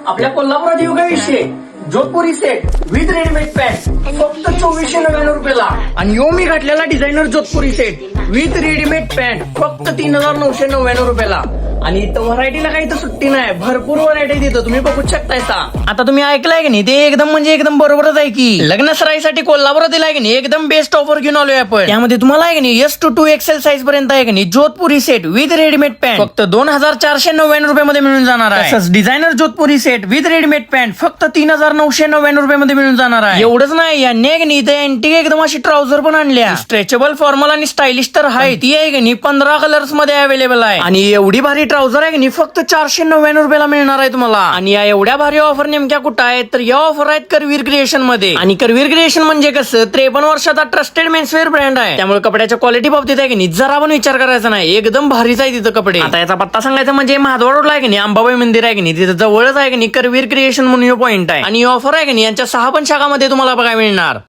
आपल्या कोल्हापुरात येऊ काय विषय जोधपुरी सेट विथ रेडीमेड पॅन्ट फक्त 2499 रुपयाला. आणि यो मी घातलेला designer Jodhpuri set with readymade pant फक्त 3999 रुपयाला. आणि इथं व्हरायटीला काही तर सुट्टी नाही, भरपूर व्हरायटी तिथं तुम्ही बघू शकताय. आता तुम्ही ऐकलंय की नाही, ते एकदम म्हणजे एकदम बरोबरच आहे की लग्न सराईसाठी कोल्हापुरात दिलाय की नाही एकदम बेस्ट ऑफर घेऊन आलोय आपण. त्यामध्ये तुम्हाला आहे की नाही S to 2 XL साईज पर्यंत आहे की नाही जोधपुरी सेट विथ रेडीमेड पॅन्ट फक्त 2499 रुपयामध्ये मिळून जाणार आहे. तसंच designer Jodhpuri set with readymade pant फक्त 3999 रुपयामध्ये मिळून जाणार आहे. एवढंच नाही, यांनी आहे की नाही इथे अँटिक एकदम अशी ट्राउझर पण आणल्या. स्ट्रेचेबल फॉर्मल आणि स्टायलिश तर आहे, ती आहे की नाही 15 कलर्स मध्ये अवेलेबल आहे. आणि एवढी भारी ट्राउझर आहे की नाही फक्त 499 रुपयाला मिळणार आहे तुम्हाला. आणि या एवढ्या भारी ऑफर नेमक्या कुठं आहेत तर या ऑफर आहेत करवीर क्रिएशन मध्ये. आणि करवीर क्रिएशन म्हणजे कसं 53 वर्षाचा ट्रस्टेड मेन्सवेअर ब्रँड आहे, त्यामुळे कपड्याच्या क्वालिटी बाबतीत आहे की नाही जरा पण विचार करायचा नाही, एकदम भारीच आहे तिथं कपडे. आता याचा पत्ता सांगायचा म्हणजे महाद्वार रोडला आहे की नाही अंबाबाई मंदिर आहे की नाही तिथं जवळच आहे की नाही करवीर क्रिएशन म्हणून पॉइंट आहे. आणि ऑफर आहे की नाही यांच्या 6 पण शाखामध्ये तुम्हाला बघायला मिळणार.